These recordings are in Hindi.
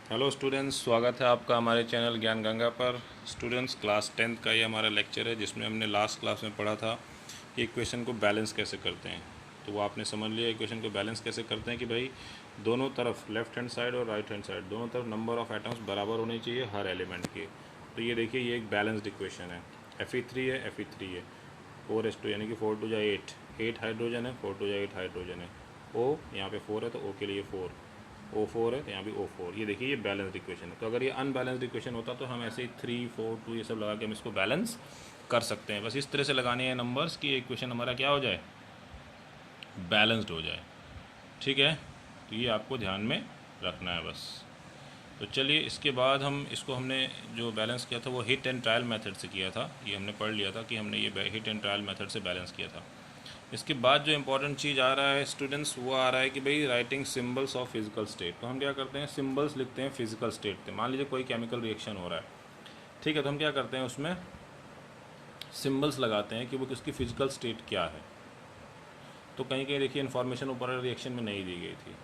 हेलो स्टूडेंट्स, स्वागत है आपका हमारे चैनल ज्ञान गंगा पर। स्टूडेंट्स, क्लास 10th का ये हमारा लेक्चर है जिसमें हमने लास्ट क्लास में पढ़ा था कि इक्वेशन को बैलेंस कैसे करते हैं। तो वो आपने समझ लिया इक्वेशन को बैलेंस कैसे करते हैं कि भाई दोनों तरफ लेफ्ट हैंड साइड और राइट हैंड साइड दोनों तरफ नंबर ऑफ़ एटम्स बराबर होने चाहिए हर एलिमेंट के। तो ये देखिए, ये एक बैलेंस्ड इक्वेशन है। Fe3 है, Fe3 है, 4s2 यानी कि 4 टू जा 8 हाइड्रोजन है, 4 टू जा 8 हाइड्रोजन है। O यहाँ पे 4 है तो O के लिए 4, O4 है तो यहाँ भी O4। ये देखिए, ये बैलेंस्ड इक्वेशन है। तो अगर ये अनबैलेंस्ड इक्वेशन होता तो हम ऐसे ही 3, 4, 2 ये सब लगा के हम इसको बैलेंस कर सकते हैं। बस इस तरह से लगाने हैं नंबर्स कि इक्वेशन हमारा क्या हो जाए, बैलेंस्ड हो जाए। ठीक है, तो ये आपको ध्यान में रखना है बस। तो चलिए, इसके बाद हमने जो बैलेंस किया था वो हिट एंड ट्रायल मेथड से किया था। ये हमने पढ़ लिया था कि हमने ये हिट एंड ट्रायल मेथड से बैलेंस किया था। इसके बाद जो इंपॉर्टेंट चीज़ आ रहा है स्टूडेंट्स, वो आ रहा है कि भाई writing symbols of physical state. तो हम क्या करते हैं, सिंबल्स लिखते हैं फिजिकल स्टेट पे। मान लीजिए कोई केमिकल रिएक्शन हो रहा है, ठीक है, तो हम क्या करते हैं उसमें सिंबल्स लगाते हैं कि वो उसकी फिजिकल स्टेट क्या है। तो कहीं कहीं देखिए इन्फॉर्मेशन ऊपर रिएक्शन में नहीं दी गई थी।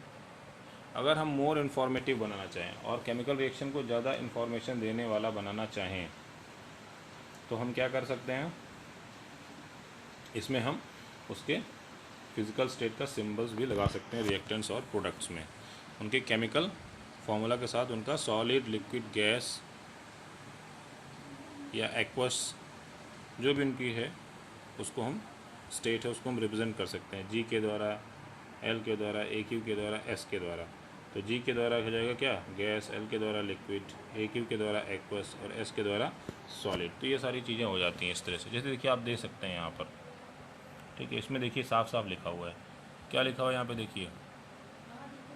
अगर हम मोर इन्फॉर्मेटिव बनाना चाहें और केमिकल रिएक्शन को ज़्यादा इन्फॉर्मेशन देने वाला बनाना चाहें तो हम क्या कर सकते हैं, इसमें हम उसके फिजिकल स्टेट का सिंबल्स भी लगा सकते हैं रिएक्टेंट्स और प्रोडक्ट्स में। उनके केमिकल फार्मूला के साथ उनका सॉलिड, लिक्विड, गैस या एक्वस जो भी उनकी है उसको हम स्टेट है उसको हम रिप्रेजेंट कर सकते हैं। जी के द्वारा, एल के द्वारा, ए क्यू के द्वारा, एस के द्वारा। तो जी के द्वारा हो जाएगा क्या, गैस, एल के द्वारा लिक्विड, ए क्यू के द्वारा एक्वस और एस के द्वारा सॉलिड। तो ये सारी चीज़ें हो जाती हैं इस तरह से। जैसे देखिए आप देख सकते हैं यहाँ पर, ठीक है, इसमें देखिए साफ साफ लिखा हुआ है। क्या लिखा हुआ है यहाँ पे देखिए,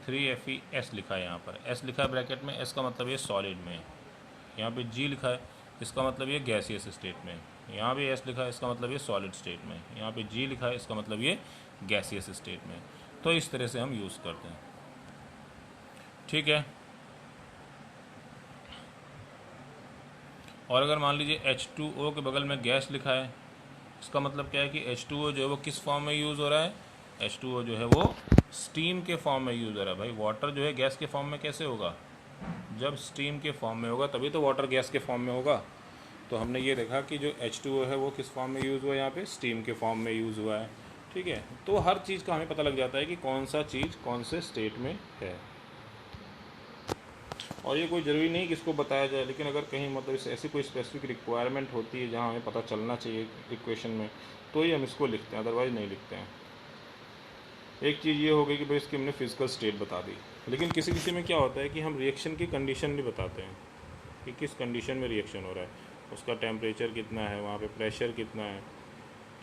3FeS लिखा है। यहाँ पर S लिखा है ब्रैकेट में, S का मतलब ये सॉलिड में है। यहाँ पे G लिखा है, इसका मतलब ये गैसियस स्टेट में है। यहाँ भी S लिखा है, इसका मतलब ये सॉलिड स्टेट में है। यहाँ पे G लिखा है, इसका मतलब ये गैसियस स्टेट में है। तो इस तरह से हम यूज़ करते हैं, ठीक है। और अगर मान लीजिए H2O के बगल में गैस लिखा है, इसका मतलब क्या है कि H2O जो है वो किस फॉर्म में यूज़ हो रहा है, H2O जो है वो स्टीम के फॉर्म में यूज़ हो रहा है। भाई वाटर जो है गैस के फॉर्म में कैसे होगा, जब स्टीम के फॉर्म में होगा तभी तो वाटर गैस के फॉर्म में होगा। तो हमने ये देखा कि जो H2O है वो किस फॉर्म में यूज़ हुआ है, यहाँ पे स्टीम के फॉर्म में यूज़ हुआ है, ठीक है। तो हर चीज़ का हमें पता लग जाता है कि कौन सा चीज़ कौन से स्टेट में है। और ये कोई ज़रूरी नहीं कि इसको बताया जाए, लेकिन अगर कहीं मतलब ऐसी कोई स्पेसिफिक रिक्वायरमेंट होती है जहाँ हमें पता चलना चाहिए इक्वेशन में, तो ही हम इसको लिखते हैं, अदरवाइज़ नहीं लिखते हैं। एक चीज़ ये हो गई कि भाई इसकी हमने फिजिकल स्टेट बता दी। लेकिन किसी किसी में क्या होता है कि हम रिएक्शन की कंडीशन भी बताते हैं कि किस कंडीशन में रिएक्शन हो रहा है, उसका टेम्परेचर कितना है, वहाँ पे प्रेशर कितना है,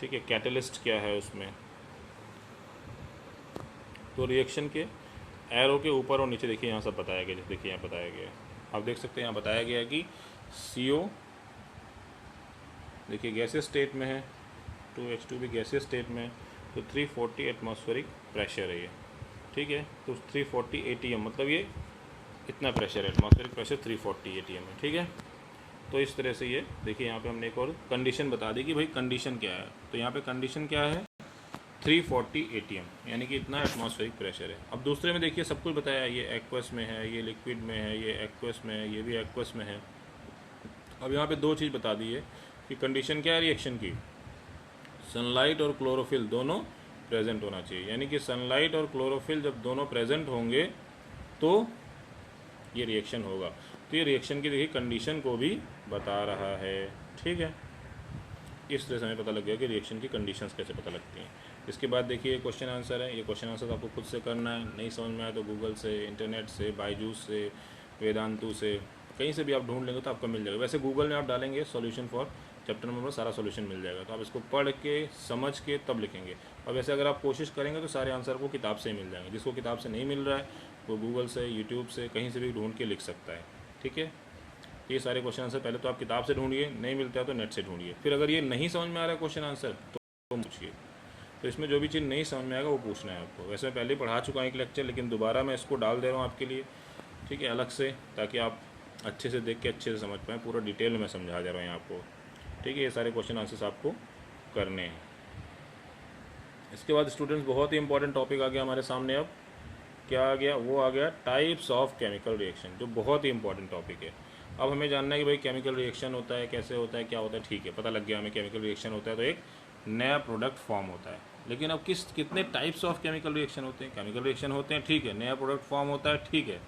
ठीक है, कैटलिस्ट क्या है उसमें। तो रिएक्शन के एरो के ऊपर और नीचे देखिए यहाँ सब बताया गया। जैसे देखिए यहाँ बताया गया है, आप देख सकते हैं यहाँ बताया गया है कि CO देखिए गैसियस स्टेट में है, 2H2 भी गैसियस स्टेट में है, तो 340 एटमॉस्फेरिक प्रेशर है ये, ठीक है। तो 340 ATM मतलब ये इतना प्रेशर है, एटमॉस्फेरिक प्रेशर 340 ATM है, ठीक है। तो इस तरह से ये देखिए यहाँ पे हमने एक और कंडीशन बता दी कि भाई कंडीशन क्या है। तो यहाँ पे कंडीशन क्या है, 340 ATM यानी कि इतना एटमॉस्फेरिक प्रेशर है। अब दूसरे में देखिए सब कुछ बताया, ये एक्वस में है, ये लिक्विड में है, ये एक्वस में है, ये भी एक्वस में है। अब यहाँ पे दो चीज़ बता दी है कि कंडीशन क्या है रिएक्शन की, सनलाइट और क्लोरोफिल दोनों प्रेजेंट होना चाहिए। यानी कि सनलाइट और क्लोरोफिल जब दोनों प्रेजेंट होंगे तो ये रिएक्शन होगा। तो ये रिएक्शन की देखिए कंडीशन को भी बता रहा है, ठीक है। इस तरह से हमें पता लग गया कि रिएक्शन की कंडीशंस कैसे पता लगती हैं। इसके बाद देखिए क्वेश्चन आंसर है। ये क्वेश्चन आंसर आपको खुद से करना है, नहीं समझ में आए तो गूगल से, इंटरनेट से, बायजूस से, वेदांतु से, कहीं से भी आप ढूंढ लेंगे तो आपको मिल जाएगा। वैसे गूगल में आप डालेंगे सॉल्यूशन फॉर चैप्टर नंबर, सारा सॉल्यूशन मिल जाएगा। तो आप इसको पढ़ के समझ के तब लिखेंगे। और वैसे अगर आप कोशिश करेंगे तो सारे आंसर को किताब से ही मिल जाएंगे। जिसको किताब से नहीं मिल रहा है वो गूगल से, यूट्यूब से, कहीं से भी ढूंढ के लिख सकता है, ठीक है। ये सारे क्वेश्चन आंसर पहले तो आप किताब से ढूंढिए, नहीं मिलता है तो नेट से ढूंढिए। फिर अगर ये नहीं समझ में आ रहा है क्वेश्चन आंसर तो पूछिए। तो इसमें जो भी चीज़ नहीं समझ में आएगा वो पूछना है आपको। वैसे मैं पहले ही पढ़ा चुका हूँ एक लेक्चर, लेकिन दोबारा मैं इसको डाल दे रहा हूँ आपके लिए, ठीक है, अलग से, ताकि आप अच्छे से देख के अच्छे से समझ पाएँ। पूरा डिटेल में मैं समझा दे रहा हूँ आपको, ठीक है। ये सारे क्वेश्चन आंसर्स आपको करने हैं। इसके बाद स्टूडेंट्स बहुत ही इंपॉर्टेंट टॉपिक आ गया हमारे सामने अब, क्या आ गया, वो आ गया टाइप्स ऑफ केमिकल रिएक्शन, जो बहुत ही इंपॉर्टेंट टॉपिक है। अब हमें जानना है कि भाई केमिकल रिएक्शन होता है, कैसे होता है, क्या होता है, ठीक है पता लग गया हमें केमिकल रिएक्शन होता है तो एक नया प्रोडक्ट फॉर्म होता है। लेकिन अब कितने टाइप्स ऑफ केमिकल रिएक्शन होते हैं, केमिकल रिएक्शन होते हैं ठीक है, नया प्रोडक्ट फॉर्म होता है ठीक है,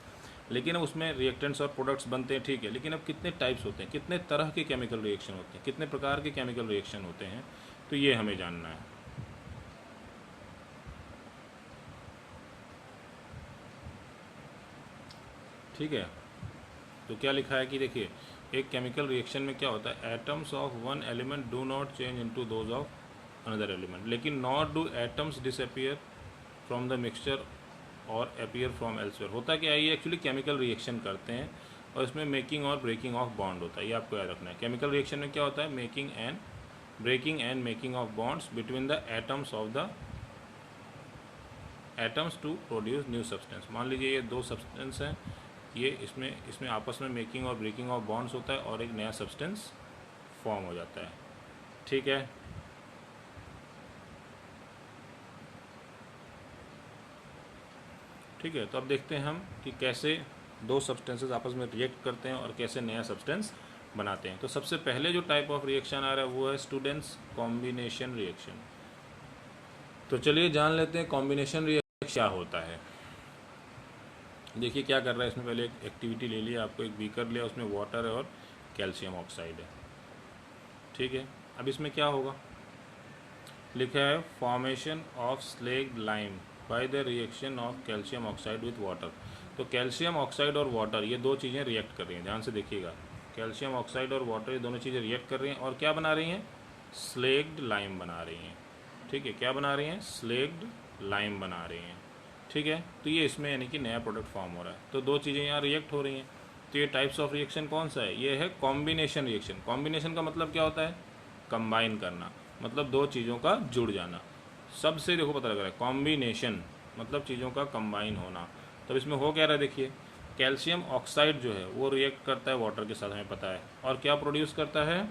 लेकिन अब उसमें रिएक्टेंट्स और प्रोडक्ट्स बनते हैं ठीक है, लेकिन अब कितने टाइप्स होते हैं, कितने तरह के केमिकल रिएक्शन होते हैं, कितने प्रकार के केमिकल रिएक्शन होते हैं, तो ये हमें जानना है। ठीक है, तो क्या लिखा है कि देखिए एक केमिकल रिएक्शन में क्या होता है, atoms of one element do not change into those of another element, लेकिन not do atoms disappear from the mixture और अपीयर फ्रॉम एल्सवेयर। होता क्या है, ये एक्चुअली केमिकल रिएक्शन करते हैं और इसमें मेकिंग और ब्रेकिंग ऑफ बॉन्ड होता है, ये आपको याद रखना है। केमिकल रिएक्शन में क्या होता है, breaking and making of bonds between the atoms of the atoms to produce new substance. मान लीजिए ये दो सब्सटेंस हैं, ये इसमें आपस में मेकिंग और ब्रेकिंग ऑफ बॉन्ड्स होता है और एक नया सब्सटेंस फॉर्म हो जाता है। ठीक है, ठीक है, तो अब देखते हैं हम कि कैसे दो सब्सटेंसेस आपस में रिएक्ट करते हैं और कैसे नया सब्सटेंस बनाते हैं। तो सबसे पहले जो टाइप ऑफ रिएक्शन आ रहा है वो है स्टूडेंट्स कॉम्बिनेशन रिएक्शन। तो चलिए जान लेते हैं कॉम्बिनेशन रिएक्शन क्या होता है। देखिए क्या कर रहा है, इसमें पहले एक एक्टिविटी ले लिया, आपको एक बीकर लिया, उसमें वाटर है और कैल्शियम ऑक्साइड है। ठीक है, अब इसमें क्या होगा, लिखा है formation of slaked lime by the reaction of calcium oxide with water. तो कैल्शियम ऑक्साइड और वाटर ये दो चीज़ें रिएक्ट कर रही हैं, ध्यान से देखिएगा, कैल्शियम ऑक्साइड और वाटर ये दोनों चीज़ें रिएक्ट कर रही हैं और क्या बना रही हैं, स्लेग्ड लाइम बना रही हैं। ठीक है, क्या बना रही हैं, स्लेग्ड लाइम बना रही हैं। ठीक है, तो ये इसमें यानी कि नया प्रोडक्ट फॉर्म हो रहा है, तो दो चीज़ें यहाँ रिएक्ट हो रही हैं। तो ये टाइप्स ऑफ रिएक्शन कौन सा है, ये है कॉम्बिनेशन रिएक्शन। कॉम्बिनेशन का मतलब क्या होता है, कंबाइन करना, मतलब दो चीज़ों का जुड़ जाना। सबसे देखो पता लग रहा है, कॉम्बिनेशन मतलब चीज़ों का कंबाइन होना। तो इसमें हो क्या रहा है, देखिए कैल्शियम ऑक्साइड जो है वो रिएक्ट करता है वाटर के साथ, हमें पता है, और क्या प्रोड्यूस करता है,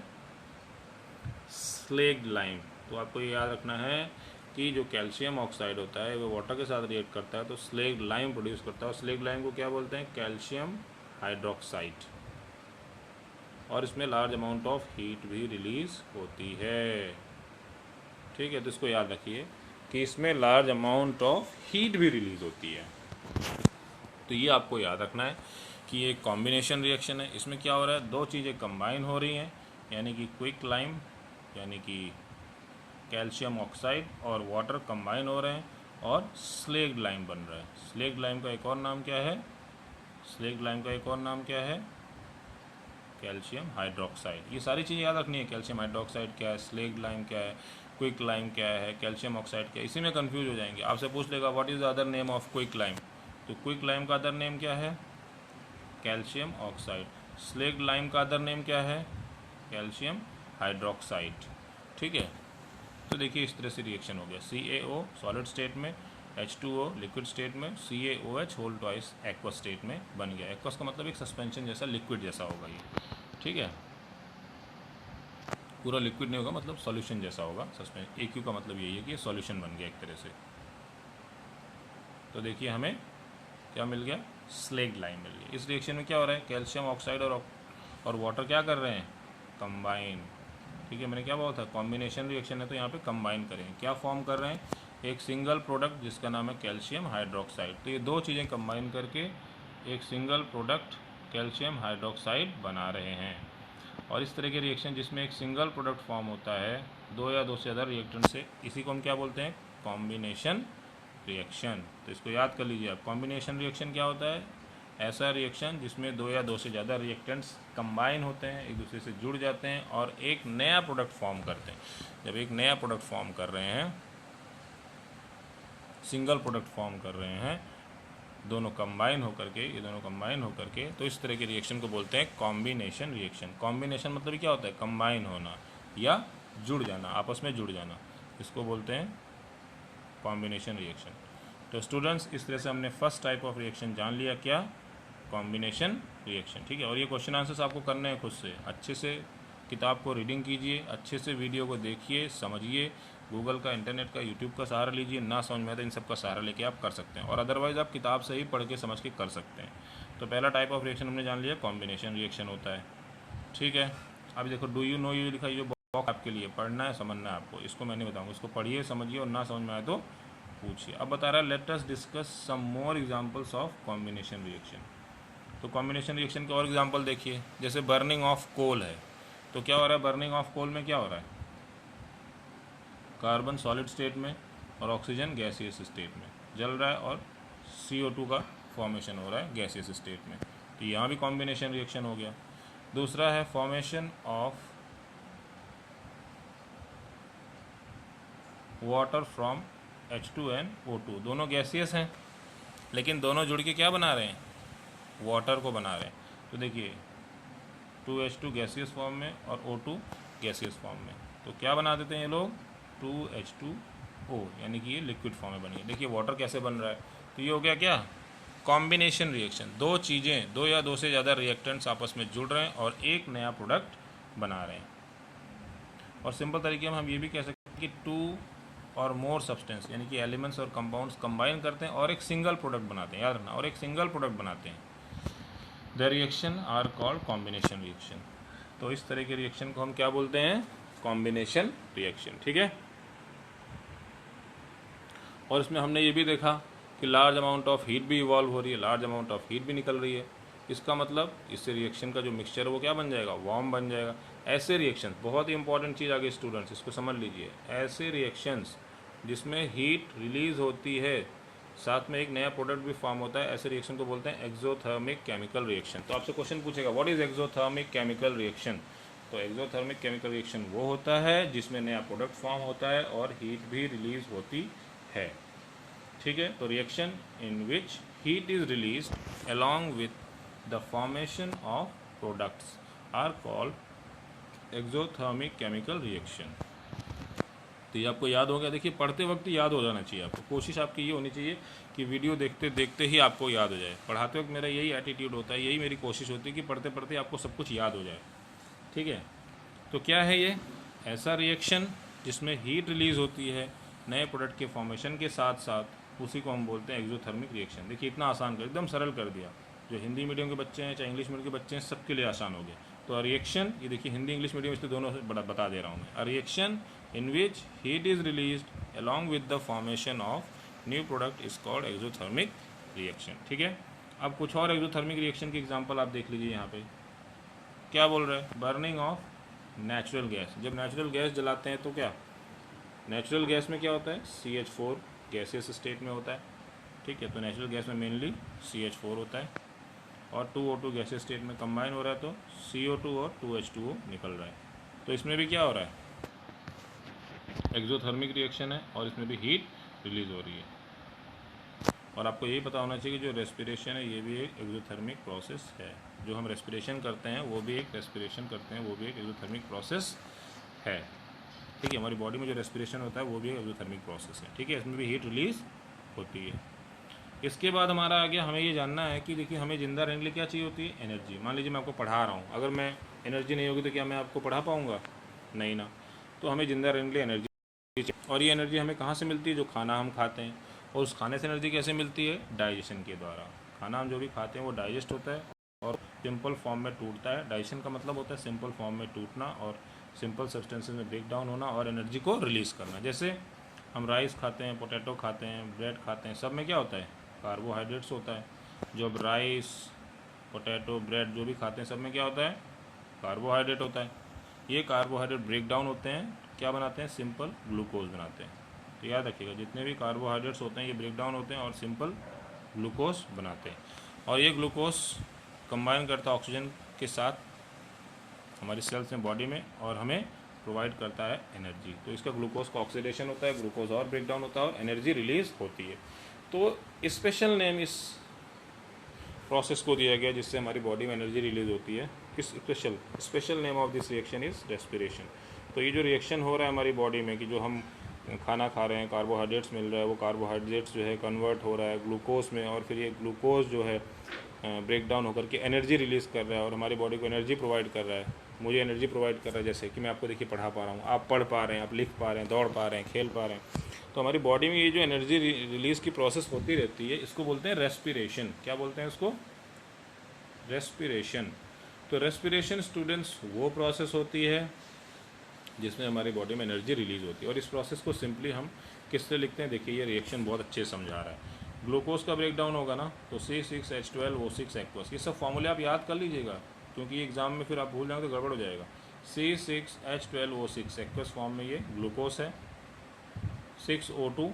स्लेग्ड लाइम। तो आपको ये याद रखना है कि जो कैल्शियम ऑक्साइड होता है वो वाटर के साथ रिएक्ट करता है तो स्लेग्ड लाइम प्रोड्यूस करता है, और स्लेग्ड लाइम को क्या बोलते हैं, कैल्शियम हाइड्रोक्साइड, और इसमें लार्ज अमाउंट ऑफ हीट भी रिलीज होती है। ठीक है, तो इसको याद रखिए कि इसमें लार्ज अमाउंट ऑफ हीट भी रिलीज होती है। तो ये आपको याद रखना है कि ये कॉम्बिनेशन रिएक्शन है। इसमें क्या हो रहा है, दो चीज़ें कंबाइन हो रही हैं, यानी कि क्विक लाइम यानी कि कैल्शियम ऑक्साइड और वाटर कंबाइन हो रहे हैं और स्लेग्ड लाइम बन रहा है। स्लेग्ड लाइम का एक और नाम क्या है, स्लेग्ड लाइम का एक और नाम क्या है, कैल्शियम हाइड्रोक्साइड। ये सारी चीज़ें याद रखनी है, कैल्शियम हाइड्रोक्साइड क्या है, स्लेग्ड लाइम क्या है, क्विक लाइम क्या है, कैल्शियम ऑक्साइड क्या है, इसी में कंफ्यूज हो जाएंगे। आपसे पूछ लेगा what is the other name of quick lime, तो क्विक लाइम का अदर नेम क्या है, कैल्शियम ऑक्साइड। स्लेग्ड लाइम का अदर नेम क्या है, कैल्शियम हाइड्रोक्साइड। ठीक है, तो देखिए इस तरह से रिएक्शन हो गया, CaO सॉलिड स्टेट में, H2O लिक्विड स्टेट में, CaOH whole twice aqueous state में बन गया। एक्वस का मतलब एक सस्पेंशन जैसा, लिक्विड जैसा होगा ये। ठीक है, पूरा लिक्विड नहीं होगा, मतलब सॉल्यूशन जैसा होगा सस्पेंशन। AQ का मतलब यही है कि ये सॉल्यूशन बन गया एक तरह से। तो देखिए हमें क्या मिल गया, स्लेग्ड लाइम मिल गई। इस रिएक्शन में क्या हो रहा है, कैल्शियम ऑक्साइड और वाटर क्या कर रहे हैं, कंबाइन। ठीक है, मैंने क्या बोला था, कॉम्बिनेशन रिएक्शन है तो यहाँ पे कंबाइन करें, क्या फॉर्म कर रहे हैं, एक सिंगल प्रोडक्ट जिसका नाम है कैल्शियम हाइड्रोक्साइड। तो ये दो चीज़ें कंबाइन करके एक सिंगल प्रोडक्ट कैल्शियम हाइड्रोक्साइड बना रहे हैं। और इस तरह के रिएक्शन जिसमें एक सिंगल प्रोडक्ट फॉर्म होता है दो या दो से ज़्यादा रिएक्टेंट से, इसी को हम क्या बोलते हैं, कॉम्बिनेशन रिएक्शन। तो इसको याद कर लीजिए आप, कॉम्बिनेशन रिएक्शन क्या होता है, ऐसा रिएक्शन जिसमें दो या दो से ज़्यादा रिएक्टेंट्स कंबाइन होते हैं, एक दूसरे से जुड़ जाते हैं और एक नया प्रोडक्ट फॉर्म करते हैं। जब एक नया प्रोडक्ट फॉर्म कर रहे हैं, सिंगल प्रोडक्ट फॉर्म कर रहे हैं, दोनों कंबाइन होकर के, ये दोनों कंबाइन होकर के, तो इस तरह के रिएक्शन को बोलते हैं कॉम्बिनेशन रिएक्शन। कॉम्बिनेशन मतलब क्या होता है, कंबाइन होना या जुड़ जाना, आपस में जुड़ जाना, इसको बोलते हैं कॉम्बिनेशन रिएक्शन। तो स्टूडेंट्स इस तरह से हमने फर्स्ट टाइप ऑफ रिएक्शन जान लिया, क्या, कॉम्बिनेशन रिएक्शन। ठीक है, और ये क्वेश्चन आंसर्स आपको करने हैं खुद से, अच्छे से किताब को रीडिंग कीजिए, अच्छे से वीडियो को देखिए, समझिए, गूगल का, इंटरनेट का, यूट्यूब का सहारा लीजिए। ना समझ में आए तो इन सब का सहारा लेके आप कर सकते हैं, और अदरवाइज़ आप किताब से ही पढ़ के समझ के कर सकते हैं। तो पहला टाइप ऑफ रिएक्शन हमने जान लिया, कॉम्बिनेशन रिएक्शन होता है। ठीक है, अब देखो डू यू नो यू लिखा, ये बॉक्स आपके लिए पढ़ना है, समझना है आपको, इसको मैं नहीं बताऊँगा, इसको पढ़िए समझिए, और ना समझ में आए तो पूछिए। अब बता रहा है let us discuss some more examples of combination reaction. तो कॉम्बिनेशन रिएक्शन के और एग्जांपल देखिए, जैसे बर्निंग ऑफ कोल है, तो क्या हो रहा है बर्निंग ऑफ कोल में, क्या हो रहा है, कार्बन सॉलिड स्टेट में और ऑक्सीजन गैसियस स्टेट में जल रहा है, और CO2 का फॉर्मेशन हो रहा है गैसियस स्टेट में। तो यहाँ भी कॉम्बिनेशन रिएक्शन हो गया। दूसरा है formation of water from H2 and O2। दोनों गैसियस हैं, लेकिन दोनों जुड़ के क्या बना रहे हैं, वाटर को बना रहे हैं। तो देखिए 2H2 गैसियस फॉर्म में और O2 गैसियस फॉर्म में, तो क्या बना देते हैं ये लोग, 2H2O, यानी कि ये लिक्विड फॉर्म में बनी है। देखिए वाटर कैसे बन रहा है, तो ये हो गया क्या, कॉम्बिनेशन रिएक्शन। दो चीज़ें, दो या दो से ज़्यादा रिएक्टेंट्स आपस में जुड़ रहे हैं और एक नया प्रोडक्ट बना रहे हैं। और सिंपल तरीके में हम ये भी कह सकते हैं कि टू और मोर सब्सटेंस, यानी कि एलिमेंट्स और कंपाउंड्स कंबाइन करते हैं और एक सिंगल प्रोडक्ट बनाते हैं, याद रखना, और एक सिंगल प्रोडक्ट बनाते हैं। The reaction are called combination reaction. तो इस तरह के रिएक्शन को हम क्या बोलते हैं, कॉम्बिनेशन रिएक्शन। ठीक है, और इसमें हमने ये भी देखा कि लार्ज अमाउंट ऑफ हीट भी इवॉल्व हो रही है, लार्ज अमाउंट ऑफ हीट भी निकल रही है। इसका मतलब इससे रिएक्शन का जो मिक्सचर है वो क्या बन जाएगा, वार्म बन जाएगा। ऐसे रिएक्शन, बहुत ही इंपॉर्टेंट चीज़ आगे स्टूडेंट्स इसको समझ लीजिए, ऐसे रिएक्शंस जिसमें हीट रिलीज होती है, साथ में एक नया प्रोडक्ट भी फॉर्म होता है, ऐसे रिएक्शन को बोलते हैं एक्सोथर्मिक केमिकल रिएक्शन। तो आपसे क्वेश्चन पूछेगा what is exothermic chemical reaction. तो एक्सोथर्मिक केमिकल रिएक्शन वो होता है जिसमें नया प्रोडक्ट फॉर्म होता है और हीट भी रिलीज होती है। ठीक है, तो reaction in which heat is release along with the formation of products are called exothermic chemical reaction। तो ये आपको याद हो गया। देखिए पढ़ते वक्त याद हो जाना चाहिए आपको, कोशिश आपकी ये होनी चाहिए कि वीडियो देखते देखते ही आपको याद हो जाए। पढ़ाते वक्त मेरा यही एटीट्यूड होता है, यही मेरी कोशिश होती है कि पढ़ते पढ़ते आपको सब कुछ याद हो जाए। ठीक है, तो क्या है ये, ऐसा रिएक्शन जिसमें हीट रिलीज होती है नए प्रोडक्ट के फॉर्मेशन के साथ साथ, उसी को हम बोलते हैं एक्सोथर्मिक रिएक्शन। देखिए इतना आसान कर, एकदम सरल कर दिया। जो हिंदी मीडियम के बच्चे हैं चाहे इंग्लिश मीडियम के बच्चे हैं, सबके लिए आसान हो गया। तो रिएक्शन, ये देखिए हिंदी इंग्लिश मीडियम इसलिए दोनों बता दे रहा हूँ मैं। Reaction in which heat is released along with the formation of new product is called exothermic reaction। ठीक है, अब कुछ और एक्सोथर्मिक रिएक्शन के एग्जांपल आप देख लीजिए। यहाँ पे क्या बोल रहा है, बर्निंग ऑफ नेचुरल गैस। जब नेचुरल गैस जलाते हैं तो क्या, नेचुरल गैस में क्या होता है, CH4 गैसियस स्टेट में होता है। ठीक है, तो नेचुरल गैस में मेनली CH4 होता है, और 2O2 गैसियस स्टेट में कंबाइन हो रहा है तो CO2 और 2H2O निकल रहा है। तो इसमें भी क्या हो रहा है, एक्सोथर्मिक रिएक्शन है, और इसमें भी हीट रिलीज हो रही है। और आपको यही पता होना चाहिए कि जो रेस्पिरेशन है ये भी एक एक्सोथर्मिक प्रोसेस है। जो हम रेस्पिरेशन करते हैं वो भी एक रेस्पिरेशन करते हैं, वो भी एक एक्सोथर्मिक प्रोसेस है। ठीक है, हमारी बॉडी में जो रेस्पिरेशन होता है वो भी एक एक्सोथर्मिक प्रोसेस है। ठीक है, इसमें भी हीट रिलीज होती है। इसके बाद हमारा आ गया, हमें ये जानना है कि देखिए हमें जिंदा रहने के लिए क्या चाहिए होती है, एनर्जी। मान लीजिए मैं आपको पढ़ा रहा हूँ, अगर मैं एनर्जी नहीं होगी तो क्या मैं आपको पढ़ा पाऊँगा, नहीं ना। तो हमें जिंदा रहने के लिए एनर्जी, और ये एनर्जी हमें कहाँ से मिलती है, जो खाना हम खाते हैं। और उस खाने से एनर्जी कैसे मिलती है, डाइजेशन के द्वारा। खाना हम जो भी खाते हैं वो डाइजेस्ट होता है और सिंपल फॉर्म में टूटता है। डाइजेशन का मतलब होता है सिंपल फॉर्म में टूटना और सिंपल सब्सटेंसेस में ब्रेक डाउन होना और एनर्जी को रिलीज़ करना। जैसे हम राइस खाते हैं, पोटैटो खाते हैं, ब्रेड खाते हैं, सब में क्या होता है, कार्बोहाइड्रेट्स होता है। जो अब राइस, पोटैटो, ब्रेड जो भी खाते हैं सब में क्या होता है, कार्बोहाइड्रेट होता है। ये कार्बोहाइड्रेट ब्रेक डाउन होते हैं, क्या बनाते हैं, सिंपल ग्लूकोज बनाते हैं। तो याद रखिएगा जितने भी कार्बोहाइड्रेट्स होते हैं ये ब्रेक डाउन होते हैं और सिंपल ग्लूकोज बनाते हैं। और ये ग्लूकोज कंबाइन करता है ऑक्सीजन के साथ हमारी सेल्स में, बॉडी में, और हमें प्रोवाइड करता है एनर्जी। तो इसका ग्लूकोज का ऑक्सीडेशन होता है, ग्लूकोज और ब्रेक डाउन होता है और एनर्जी रिलीज होती है। तो स्पेशल नेम इस प्रोसेस को दिया गया जिससे हमारी बॉडी में एनर्जी रिलीज होती है। किस special name of this reaction is respiration. तो ये जो रिएक्शन हो रहा है हमारी बॉडी में कि जो हम खाना खा रहे हैं, कार्बोहाइड्रेट्स मिल रहा है, वो कार्बोहाइड्रेट्स जो है कन्वर्ट हो रहा है ग्लूकोज में, और फिर ये ग्लूकोज जो है ब्रेक डाउन होकर के एनर्जी रिलीज़ कर रहा है और हमारी बॉडी को एनर्जी प्रोवाइड कर रहा है। मुझे एनर्जी प्रोवाइड कर रहा है, जैसे कि मैं आपको देखिए पढ़ा पा रहा हूँ, आप पढ़ पा रहे हैं, आप लिख पा रहे हैं, दौड़ पा रहे हैं, खेल पा रहे हैं। तो हमारी बॉडी में ये जो एनर्जी रिलीज़ की प्रोसेस होती रहती है, इसको बोलते हैं रेस्पिरेशन। क्या बोलते हैं इसको? रेस्पिरेशन। तो रेस्पिरेशन स्टूडेंट्स वो प्रोसेस होती है जिसमें हमारी बॉडी में एनर्जी रिलीज़ होती है। और इस प्रोसेस को सिंपली हम किससे लिखते हैं? देखिए ये रिएक्शन बहुत अच्छे से समझा रहा है। ग्लूकोज का ब्रेकडाउन होगा ना, तो C6H12O6 एक्वस, ये सब फॉर्मूले आप याद कर लीजिएगा, क्योंकि एग्जाम में फिर आप भूल जाएंगे तो गड़बड़ हो जाएगा। C6H12O6 एक्वस फॉर्म में ये ग्लूकोज है। 6O2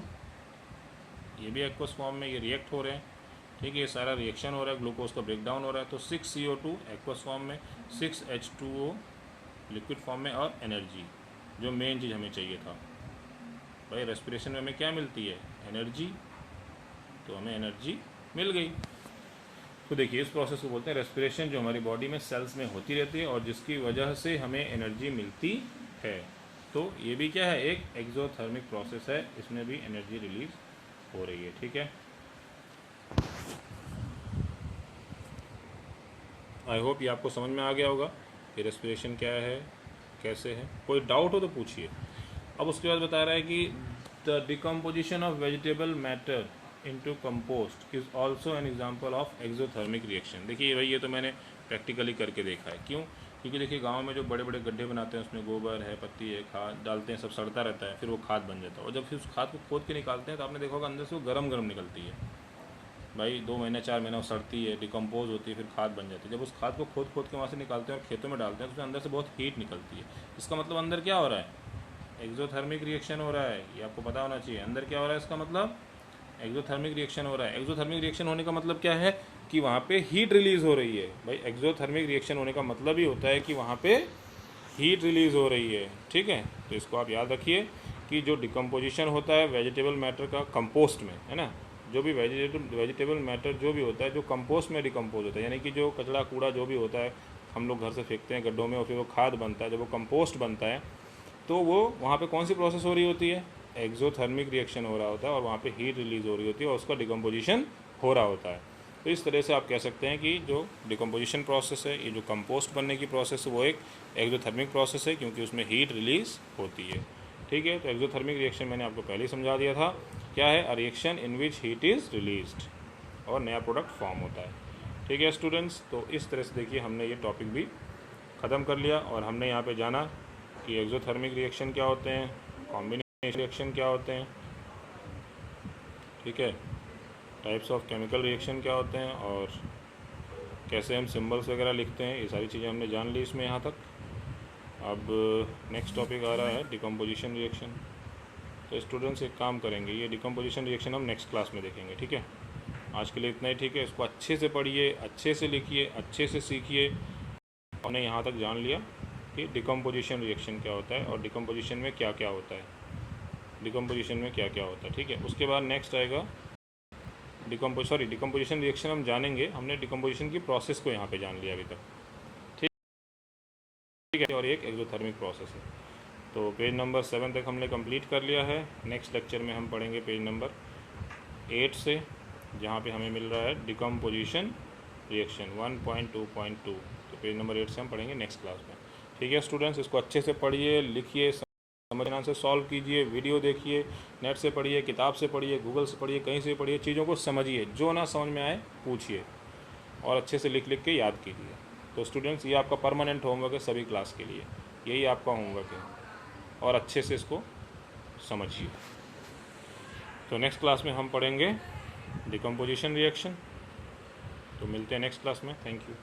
ये भी एक्वस फॉर्म में, ये रिएक्ट हो रहे हैं, ठीक है, ये सारा रिएक्शन हो रहा है, ग्लूकोज का ब्रेकडाउन हो रहा है। तो 6CO2 एक्वस फॉर्म में, 6H2O लिक्विड फॉर्म में, और एनर्जी, जो मेन चीज़ हमें चाहिए था भाई, रेस्पिरेशन में हमें क्या मिलती है? एनर्जी। तो हमें एनर्जी मिल गई। तो देखिए इस प्रोसेस को बोलते हैं रेस्पिरेशन, जो हमारी बॉडी में सेल्स में होती रहती है और जिसकी वजह से हमें एनर्जी मिलती है। तो ये भी क्या है? एक एक्सोथर्मिक प्रोसेस है, इसमें भी एनर्जी रिलीज हो रही है, ठीक है। आई होप ये आपको समझ में आ गया होगा कि रेस्पिरेशन क्या है, कैसे है। कोई डाउट हो तो पूछिए। अब उसके बाद बता रहा है कि the decomposition of vegetable matter into compost is also an example of exothermic reaction. देखिए भाई ये तो मैंने प्रैक्टिकली करके देखा है। क्यों? क्योंकि देखिए गांव में जो बड़े बड़े गड्ढे बनाते हैं, उसमें गोबर है, पत्ती है, खाद डालते हैं, सब सड़ता रहता है, फिर वो खाद बन जाता है। और जब फिर उस खाद को खोद के निकालते हैं तो आपने देखा होगा अंदर से वो गरम गरम निकलती है भाई। 2 महीने 4 महीने वो सड़ती है, डिकम्पोज होती है, फिर खाद बन जाती है। जब उस खाद को खोद खोद के वहाँ से निकालते हैं और खेतों में डालते हैं तो उसमें अंदर से बहुत हीट निकलती है। इसका मतलब अंदर क्या हो रहा है? एक्सोथर्मिक रिएक्शन हो रहा है। ये आपको पता होना चाहिए। अंदर क्या हो रहा है, इसका मतलब एक्सोथर्मिक रिएक्शन हो रहा है। एक्सोथर्मिक रिएक्शन होने का मतलब क्या है? कि वहाँ पे हीट रिलीज हो रही है भाई। एक्सोथर्मिक रिएक्शन होने का मतलब ही होता है कि वहाँ पे हीट रिलीज हो रही है, ठीक है। तो इसको आप याद रखिए कि जो डिकम्पोजिशन होता है वेजिटेबल मैटर का कंपोस्ट में, है ना, जो भी वेजिटेबल मैटर जो भी होता है, जो कंपोस्ट में डिकम्पोज होता है, यानी कि जो कचरा कूड़ा जो भी होता है हम लोग घर से फेंकते हैं गड्ढों में और फिर वो खाद बनता है, जब वो कंपोस्ट बनता है तो वो वहाँ पे कौन सी प्रोसेस हो रही होती है? एक्सोथर्मिक रिएक्शन हो रहा होता है और वहाँ पे हीट रिलीज हो रही होती है और उसका डिकम्पोजिशन हो रहा होता है। तो इस तरह से आप कह सकते हैं कि जो डिकम्पोजिशन प्रोसेस है, ये जो कंपोस्ट बनने की प्रोसेस है, वो एक एक्सोथर्मिक प्रोसेस है, क्योंकि उसमें हीट रिलीज होती है, ठीक है। तो एक्सोथर्मिक रिएक्शन मैंने आपको पहले ही समझा दिया था। क्या है? A reaction in which heat is released और नया प्रोडक्ट फॉर्म होता है, ठीक है स्टूडेंट्स। तो इस तरह से देखिए हमने ये टॉपिक भी ख़त्म कर लिया और हमने यहाँ पे जाना कि एक्सोथर्मिक रिएक्शन क्या होते हैं, कॉम्बिनेशन रिएक्शन क्या होते हैं, ठीक है, टाइप्स ऑफ केमिकल रिएक्शन क्या होते हैं और कैसे हम सिंबल्स वगैरह लिखते हैं, ये सारी चीज़ें हमने जान ली इसमें यहाँ तक। अब नेक्स्ट टॉपिक आ रहा है डिकम्पोजिशन रिएक्शन। तो स्टूडेंट्स एक काम करेंगे, ये डिकम्पोजिशन रिएक्शन हम नेक्स्ट क्लास में देखेंगे, ठीक है। आज के लिए इतना ही, ठीक है। इसको अच्छे से पढ़िए, अच्छे से लिखिए, अच्छे से सीखिए। हमने यहाँ तक जान लिया कि डिकम्पोजिशन रिएक्शन क्या होता है और डिकम्पोजिशन में क्या क्या होता है, डिकम्पोजिशन में क्या क्या होता है, ठीक है। उसके बाद नेक्स्ट आएगा डिकम्पोजिशन रिएक्शन हम जानेंगे। हमने डिकम्पोजिशन की प्रोसेस को यहाँ पे जान लिया अभी तक, ठीक है। और एक एक्सोथर्मिक प्रोसेस है। तो पेज नंबर 7 तक हमने कंप्लीट कर लिया है। नेक्स्ट लेक्चर में हम पढ़ेंगे पेज नंबर 8 से, जहाँ पे हमें मिल रहा है डिकम्पोजिशन रिएक्शन 1.2.2। तो पेज नंबर 8 से हम पढ़ेंगे नेक्स्ट क्लास में, ठीक है स्टूडेंट्स। इसको अच्छे से पढ़िए, लिखिए, समझना से सॉल्व कीजिए, वीडियो देखिए, नेट से पढ़िए, किताब से पढ़िए, गूगल से पढ़िए, कहीं से पढ़िए, चीज़ों को समझिए, जो ना समझ में आए पूछिए और अच्छे से लिख लिख के याद कीजिए। तो स्टूडेंट्स ये आपका परमानेंट होमवर्क है सभी क्लास के लिए, यही आपका होमवर्क है और अच्छे से इसको समझिए। तो नेक्स्ट क्लास में हम पढ़ेंगे डिकम्पोजिशन रिएक्शन। तो मिलते हैं नेक्स्ट क्लास में। Thank you.